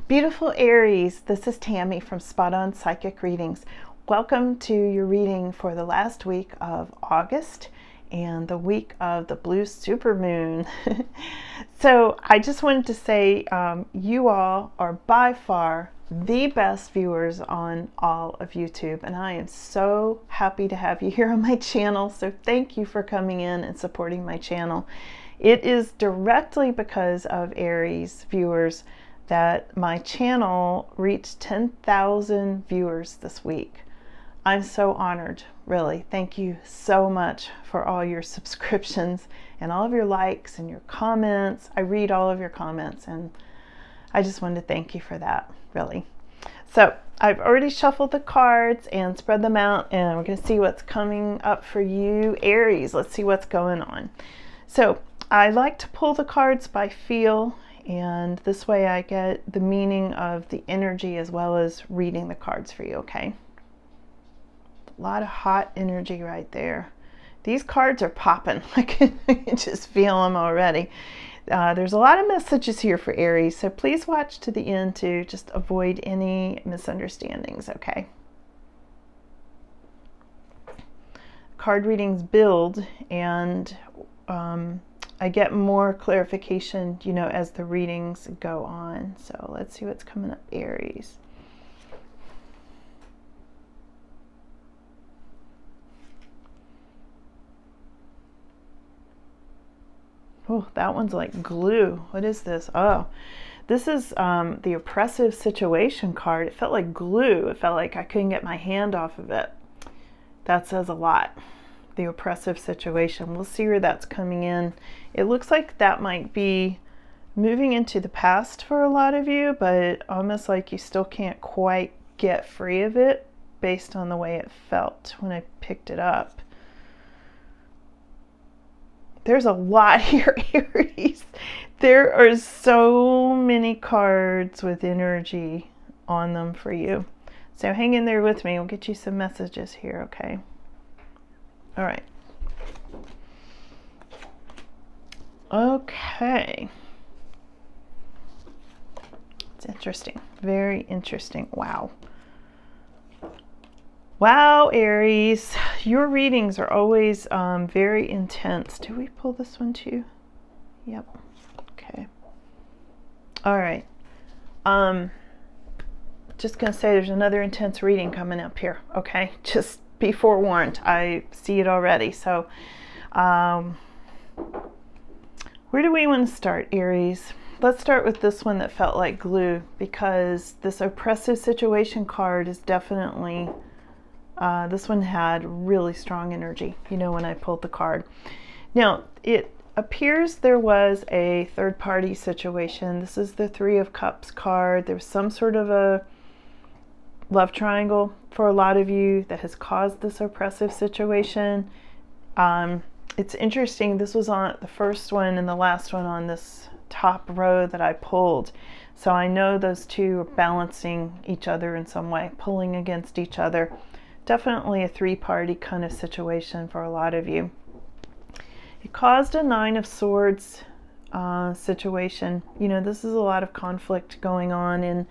Beautiful Aries, this is Tammy from Spot On Psychic Readings. Welcome to your reading for the last week of August and the week of the blue supermoon. So I just wanted to say you all are by far the best viewers on all of YouTube, and I am so happy to have you here on my channel. So thank you for coming in and supporting my channel. It is directly because of Aries viewers that my channel reached 10,000 viewers this week. I'm so honored, really. Thank you so much for all your subscriptions and all of your likes and your comments. I read all of your comments, and I just wanted to thank you for that, really. So I've already shuffled the cards and spread them out, and we're going to see what's coming up for you, Aries. Let's see what's going on. So I like to pull the cards by feel, and this way I get the meaning of the energy as well as reading the cards for you, okay? A lot of hot energy right there. These cards are popping. I can just feel them already. There's a lot of messages here for Aries, so please watch to the end to just avoid any misunderstandings, okay? Card readings build, and I get more clarification, you know, as the readings go on. So let's see what's coming up, Aries. Oh, that one's like glue. What is this? Oh, this is the oppressive situation card. It felt like glue. It felt like I couldn't get my hand off of it. That says a lot. The oppressive situation. We'll see where that's coming in. It looks like that might be moving into the past for a lot of you, but almost like you still can't quite get free of it based on the way it felt when I picked it up. There's a lot here, Aries. There are so many cards with energy on them for you. So hang in there with me. We'll get you some messages here, okay? All right. Okay. It's interesting. Very interesting. Wow. Wow, Aries. Your readings are always very intense. Did we pull this one too? Yep. Okay. All right. Just going to say there's another intense reading coming up here, okay? Just be forewarned. I see it already. So where do we want to start, Aries? Let's start with this one that felt like glue, because this oppressive situation card is definitely, this one had really strong energy, you know, when I pulled the card. Now, it appears there was a third-party situation. This is the Three of Cups card. There's some sort of a love triangle for a lot of you that has caused this oppressive situation. It's interesting, this was on the first one and the last one on this top row that I pulled. So I know those two are balancing each other in some way, pulling against each other. Definitely a three-party kind of situation for a lot of you. It caused a Nine of Swords situation. You know, this is a lot of conflict going on, and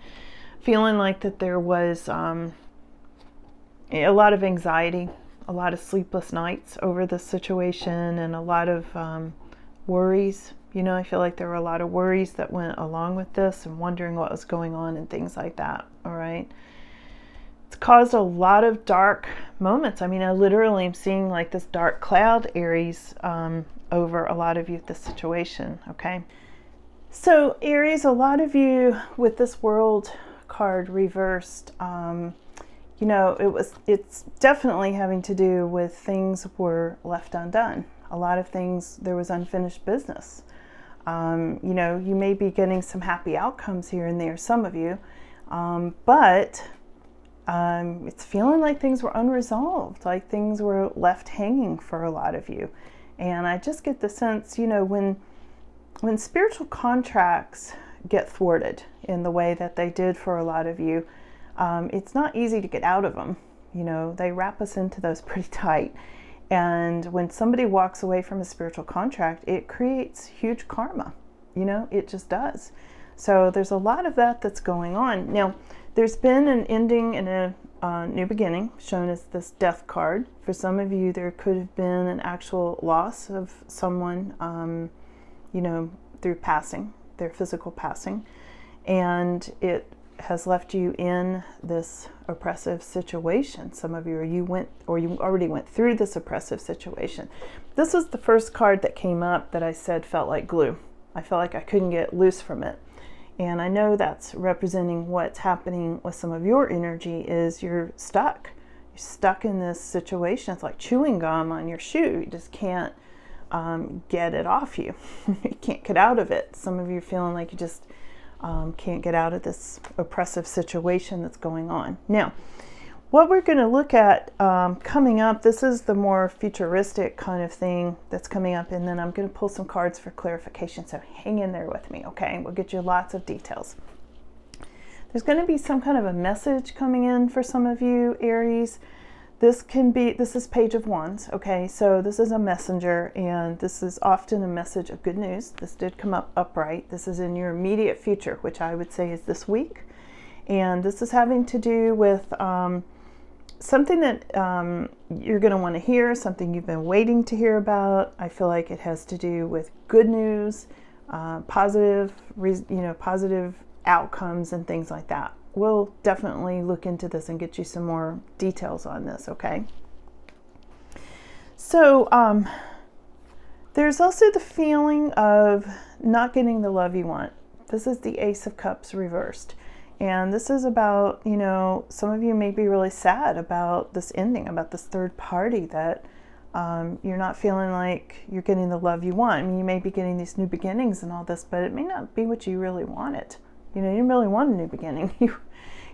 feeling like that there was a lot of anxiety, a lot of sleepless nights over this situation, and a lot of worries. You know, I feel like there were a lot of worries that went along with this and wondering what was going on and things like that, all right? It's caused a lot of dark moments. I mean, I literally am seeing like this dark cloud, Aries, over a lot of you with this situation, okay? So, Aries, a lot of you with this World card reversed, you know, it's definitely having to do with things were left undone. A lot of things, there was unfinished business. You know, you may be getting some happy outcomes here and there, some of you, but it's feeling like things were unresolved, like things were left hanging for a lot of you. And I just get the sense, you know, when spiritual contracts get thwarted in the way that they did for a lot of you, it's not easy to get out of them. You know, they wrap us into those pretty tight. And when somebody walks away from a spiritual contract, it creates huge karma. You know, it just does. So there's a lot of that that's going on. Now, there's been an ending and a new beginning, shown as this death card. For some of you, there could have been an actual loss of someone, you know, through passing, their physical passing. And it has left you in this oppressive situation. Some of you, or you already went through this oppressive situation. This was the first card that came up that I said felt like glue. I felt like I couldn't get loose from it. And I know that's representing what's happening with some of your energy is you're stuck. You're stuck in this situation. It's like chewing gum on your shoe. You just can't get it off you. You can't get out of it. Some of you are feeling like you just can't get out of this oppressive situation that's going on. Now, what we're going to look at coming up, this is the more futuristic kind of thing that's coming up, and then I'm going to pull some cards for clarification, so hang in there with me, okay? We'll get you lots of details. There's going to be some kind of a message coming in for some of you, Aries. This is Page of Wands, okay? So this is a messenger, and this is often a message of good news. This did come up upright. This is in your immediate future, which I would say is this week. And this is having to do with something that you're going to want to hear, something you've been waiting to hear about. I feel like it has to do with good news, positive outcomes and things like that. We'll definitely look into this and get you some more details on this, okay? So there's also the feeling of not getting the love you want. This is the Ace of Cups reversed. And this is about, you know, some of you may be really sad about this ending, about this third party, that you're not feeling like you're getting the love you want. I mean, you may be getting these new beginnings and all this, but it may not be what you really wanted. You know, you didn't really want a new beginning.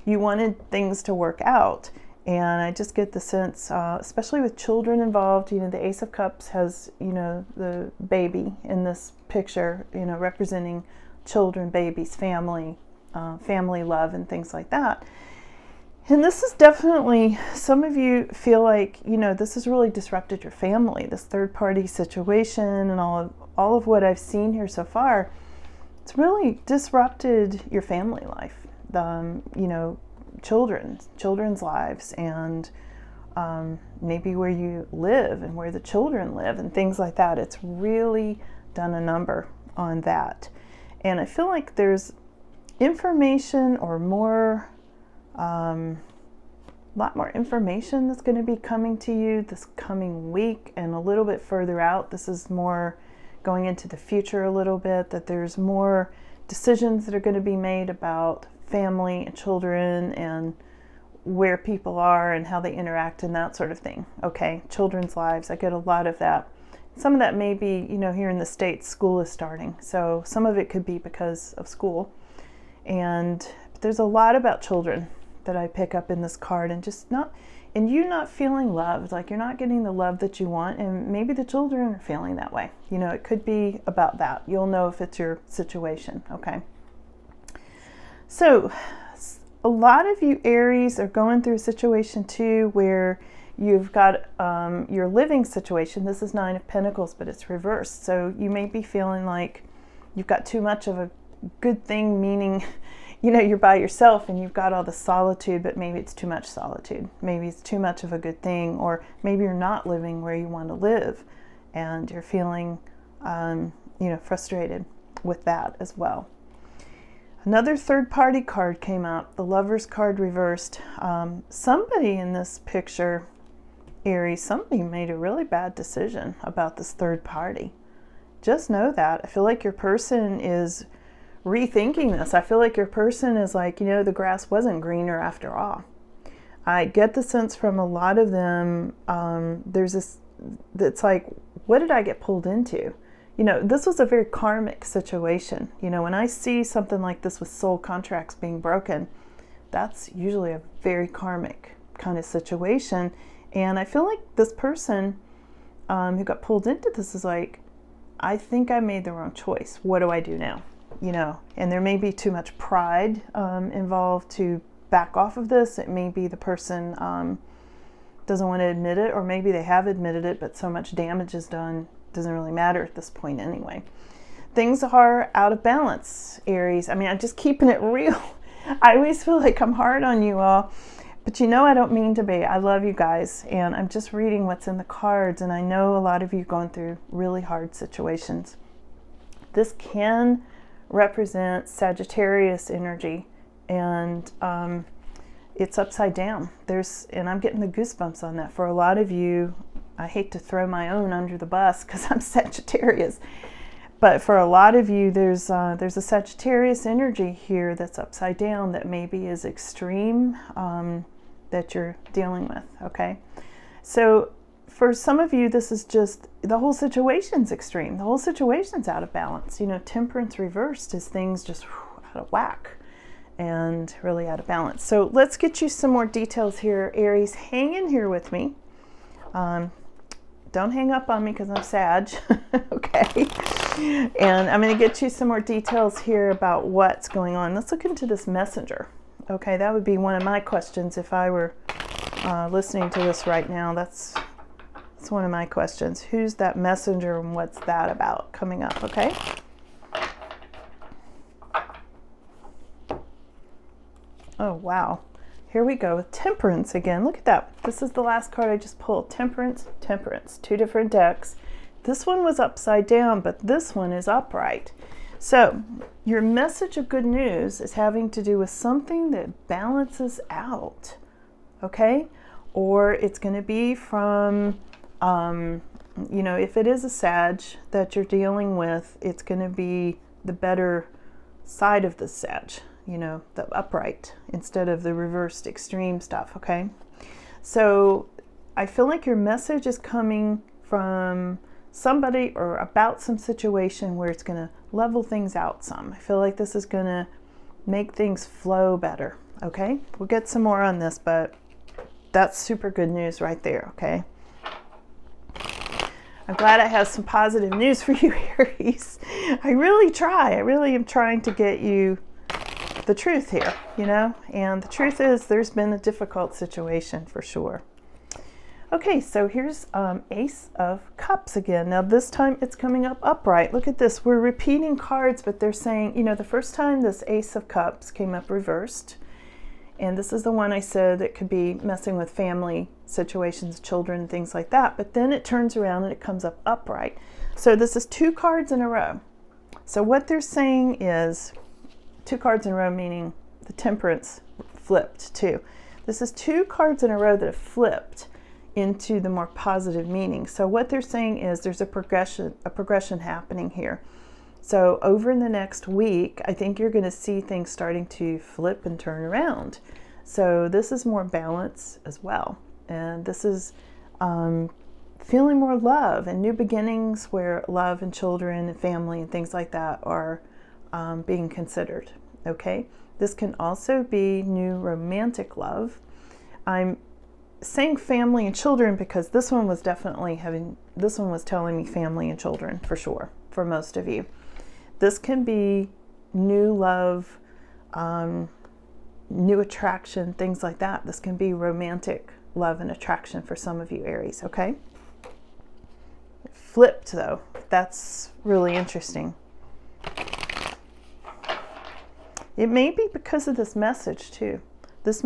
You wanted things to work out. And I just get the sense, especially with children involved, you know, the Ace of Cups has, you know, the baby in this picture, you know, representing children, babies, family love and things like that. And this is definitely, some of you feel like, you know, this has really disrupted your family, this third party situation and all of what I've seen here so far. It's really disrupted your family life, you know, children's lives, and maybe where you live and where the children live and things like that. It's really done a number on that. And I feel like there's information or more, lot more information that's going to be coming to you this coming week and a little bit further out. This is more going into the future a little bit, that there's more decisions that are going to be made about family and children and where people are and how they interact and that sort of thing. Okay, children's lives, I get a lot of that. Some of that may be, you know, here in the States, school is starting. So some of it could be because of school. And there's a lot about children that I pick up in this card, and you not feeling loved, like you're not getting the love that you want, and maybe the children are feeling that way. You know, it could be about that. You'll know if it's your situation, okay? So a lot of you Aries are going through a situation too where you've got your living situation. This is Nine of Pentacles, but it's reversed. So you may be feeling like you've got too much of a good thing, meaning, you know, you're by yourself and you've got all the solitude, but maybe it's too much solitude. Maybe it's too much of a good thing, or maybe you're not living where you want to live and you're feeling, you know, frustrated with that as well. Another third party card came up, the Lover's card reversed. Somebody in this picture, Aries, somebody made a really bad decision about this third party. Just know that. I feel like your person is rethinking this. I feel like your person is like, you know, the grass wasn't greener after all. I get the sense from a lot of them, there's this, that's like, what did I get pulled into? You know, this was a very karmic situation. You know, when I see something like this with soul contracts being broken, that's usually a very karmic kind of situation. And I feel like this person who got pulled into this is like, I think I made the wrong choice. What do I do now? You know, and there may be too much pride involved to back off of this. It may be the person doesn't want to admit it, or maybe they have admitted it, but so much damage is done, doesn't really matter at this point anyway. things are out of balance, Aries. I mean, I'm just keeping it real. I always feel like I'm hard on you all, but you know I don't mean to be. I love you guys, and I'm just reading what's in the cards, and I know a lot of you are going through really hard situations. This can represent Sagittarius energy, and it's upside down. And I'm getting the goosebumps on that. For a lot of you, I hate to throw my own under the bus because I'm Sagittarius. But for a lot of you, there's a Sagittarius energy here that's upside down that maybe is extreme, that you're dealing with, okay? So for some of you, this is just, the whole situation's extreme. The whole situation's out of balance. You know, temperance reversed is things just out of whack and really out of balance. So let's get you some more details here, Aries. Hang in here with me. Don't hang up on me because I'm Sag, okay? And I'm going to get you some more details here about what's going on. Let's look into this messenger, okay? That would be one of my questions if I were listening to this right now. That's one of my questions. Who's that messenger and what's that about coming up, okay? Oh, wow. Here we go with Temperance again. Look at that. This is the last card I just pulled. Temperance, Temperance. Two different decks. This one was upside down, but this one is upright. So your message of good news is having to do with something that balances out, okay? Or it's going to be from, you know, if it is a Sag that you're dealing with, it's going to be the better side of the Sag. You know, the upright instead of the reversed extreme stuff, okay? So I feel like your message is coming from somebody or about some situation where it's going to level things out some. I feel like this is going to make things flow better, okay? We'll get some more on this, but that's super good news right there, okay? I'm glad I have some positive news for you, Aries. I really am trying to get you the truth here, you know, and the truth is there's been a difficult situation for sure. Okay, so here's Ace of Cups again. Now this time it's coming up upright. Look at this. We're repeating cards, but they're saying, you know, the first time this Ace of Cups came up reversed, and this is the one I said that could be messing with family situations, children, things like that, but then it turns around and it comes up upright. So this is two cards in a row. So what they're saying is, two cards in a row, meaning the Temperance flipped too. This is two cards in a row that have flipped into the more positive meaning. So what they're saying is there's a progression happening here. So over in the next week, I think you're going to see things starting to flip and turn around. So this is more balance as well. And this is feeling more love and new beginnings where love and children and family and things like that are being considered, okay? This can also be new romantic love. I'm saying family and children because this one was telling me family and children for sure, for most of you. This can be new love, new attraction, things like that. This can be romantic love and attraction for some of you, Aries, okay? Flipped though, that's really interesting. It may be because of this message too. This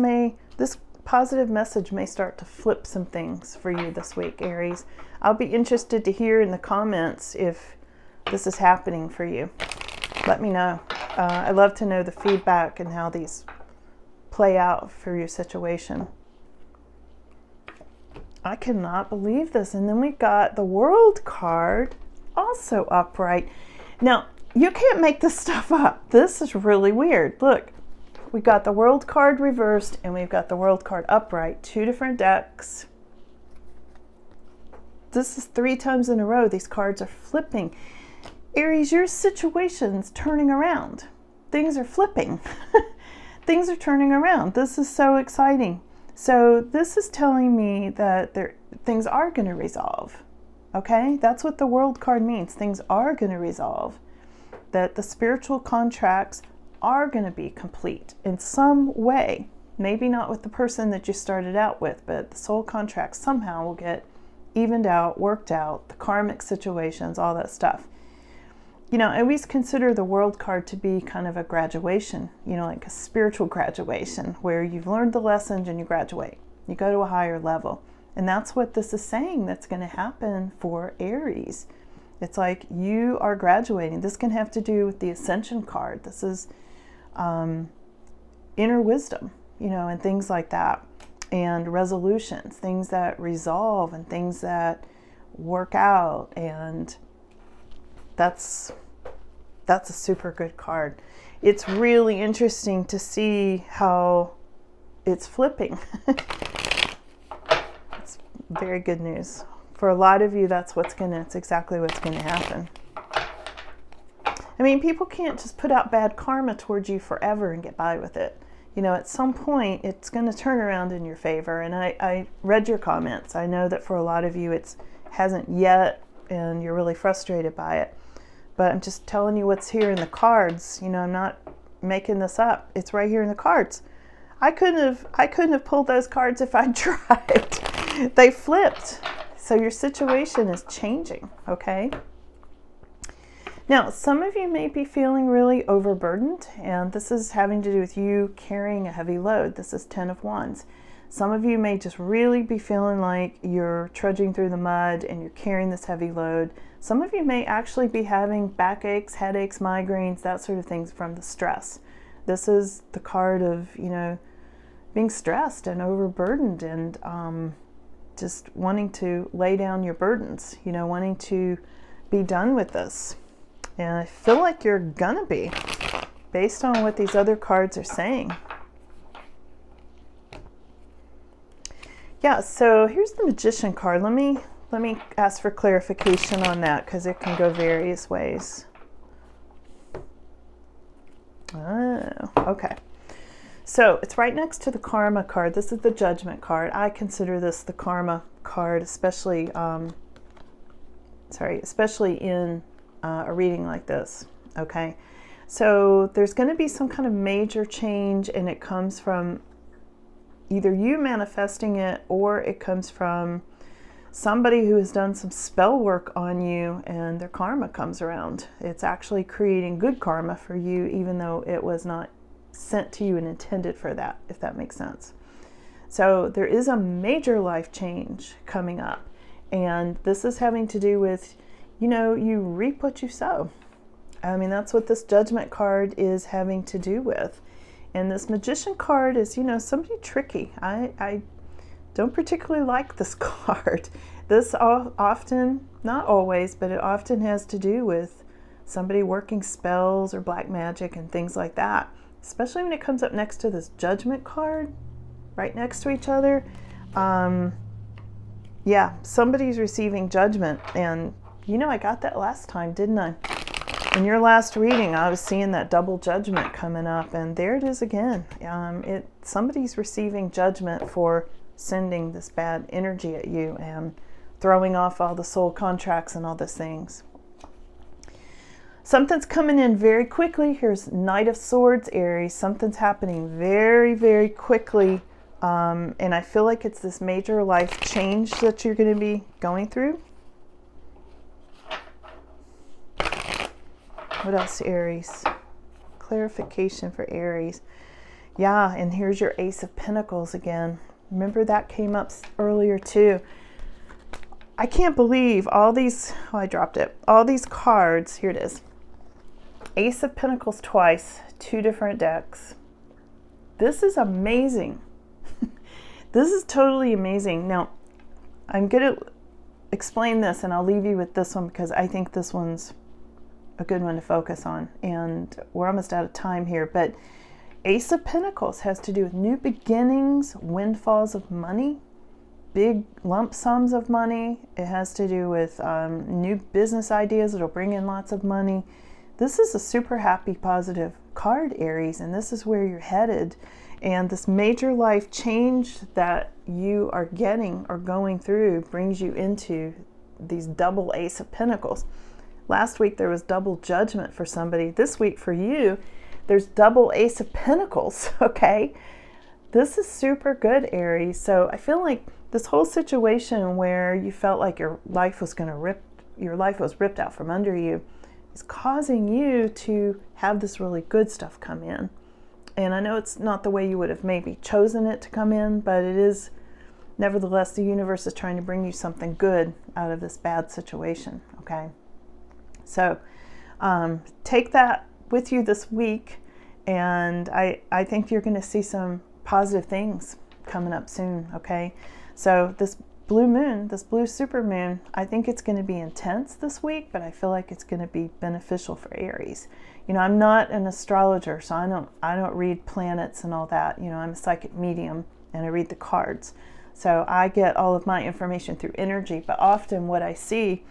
positive message may start to flip some things for you this week, Aries. I'll be interested to hear in the comments if this is happening for you. Let me know. I love to know the feedback and how these play out for your situation. I cannot believe this. And then we got the World card also upright. Now, you can't make this stuff up. This is really weird. Look, we got the World card reversed and we've got the World card upright. Two different decks. This is 3 times in a row these cards are flipping. Aries, your situation's turning around. Things are flipping. Things are turning around. This is so exciting. So this is telling me that things are going to resolve. Okay? That's what the World card means. Things are going to resolve. That the spiritual contracts are going to be complete in some way. Maybe not with the person that you started out with, but the soul contracts somehow will get evened out, worked out, the karmic situations, all that stuff. you know, I always consider the World card to be kind of a graduation, you know, like a spiritual graduation where you've learned the lessons and you graduate. You go to a higher level. And that's what this is saying that's going to happen for Aries. It's like you are graduating. This can have to do with the Ascension card. This is inner wisdom, you know, and things like that. And resolutions, things that resolve and things that work out. And that's a super good card. It's really interesting to see how it's flipping. It's very good news. For a lot of you, it's exactly what's going to happen. I mean, people can't just put out bad karma towards you forever and get by with it. You know, at some point, it's going to turn around in your favor. And I read your comments. I know that for a lot of you, it hasn't yet, and you're really frustrated by it. But I'm just telling you what's here in the cards. You know, I'm not making this up. It's right here in the cards. I couldn't have pulled those cards if I tried. They flipped. So your situation is changing, okay? Now, some of you may be feeling really overburdened, and this is having to do with you carrying a heavy load. This is 10 of Wands. Some of you may just really be feeling like you're trudging through the mud and you're carrying this heavy load. Some of you may actually be having backaches, headaches, migraines, that sort of things from the stress. This is the card of, you know, being stressed and overburdened and just wanting to lay down your burdens, you know, wanting to be done with this. And I feel like you're gonna be, based on what these other cards are saying. Yeah, so here's the Magician card. Let me ask for clarification on that because it can go various ways. Oh, okay. So it's right next to the Karma card. This is the Judgment card. I consider this the Karma card, especially in a reading like this. Okay, so there's going to be some kind of major change, and it comes from either you manifesting it, or it comes from somebody who has done some spell work on you and their karma comes around. It's actually creating good karma for you, even though it was not sent to you and intended for that, if that makes sense. So there is a major life change coming up, and this is having to do with, you know, you reap what you sow. I mean, that's what this Judgment card is having to do with. And this Magician card is, you know, somebody tricky. I don't particularly like this card. This often, not always, but it often has to do with somebody working spells or black magic and things like that. Especially when it comes up next to this Judgment card, right next to each other. Yeah, somebody's receiving judgment. And, you know, I got that last time, didn't I? In your last reading, I was seeing that double judgment coming up, and there it is again. Somebody's receiving judgment for sending this bad energy at you and throwing off all the soul contracts and all those things. Something's coming in very quickly. Here's Knight of Swords, Aries. Something's happening very, very quickly, and I feel like it's this major life change that you're going to be going through. What else, Aries? Clarification for Aries. Yeah, and here's your Ace of Pentacles again. Remember that came up earlier too. I can't believe all these, oh, I dropped it. All these cards, here it is. Ace of Pentacles twice, 2 different decks. This is amazing. This is totally amazing. Now, I'm going to explain this, and I'll leave you with this one because I think this one's a good one to focus on, and we're almost out of time here. But Ace of Pentacles has to do with new beginnings, windfalls of money, big lump sums of money. It has to do with new business ideas that'll bring in lots of money. This is a super happy, positive card, Aries, and this is where you're headed. And this major life change that you are getting or going through brings you into these double Ace of Pentacles. Last week there was double judgment for somebody. This week for you, there's double Ace of Pentacles, okay? This is super good, Aries. So I feel like this whole situation where you felt like your life was ripped out from under you, It's causing you to have this really good stuff come in. And I know it's not the way you would have maybe chosen it to come in, but it is, nevertheless, the universe is trying to bring you something good out of this bad situation, okay? So take that with you this week, and I think you're going to see some positive things coming up soon, okay? So this blue moon, this blue supermoon, I think it's going to be intense this week, but I feel like it's going to be beneficial for Aries. You know, I'm not an astrologer, so I don't read planets and all that. You know, I'm a psychic medium and I read the cards. So I get all of my information through energy, but often what I see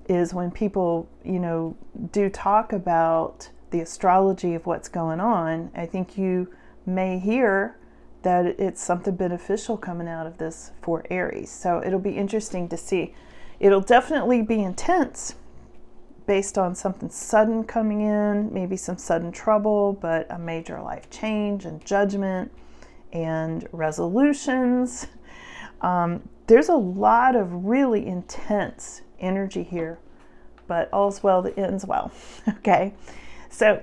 is when people, you know, do talk about the astrology of what's going on, I think you may hear that it's something beneficial coming out of this for Aries. So it'll be interesting to see. It'll definitely be intense based on something sudden coming in, maybe some sudden trouble, but a major life change and judgment and resolutions. There's a lot of really intense energy here, but all's well that ends well. Okay, so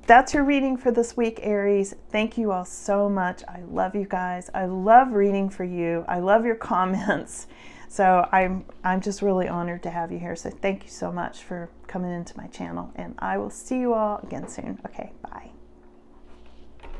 that's your reading for this week, Aries. Thank you all so much. I love you guys. I love reading for you. I love your comments. So I'm just really honored to have you here. So thank you so much for coming into my channel, and I will see you all again soon. Okay, bye.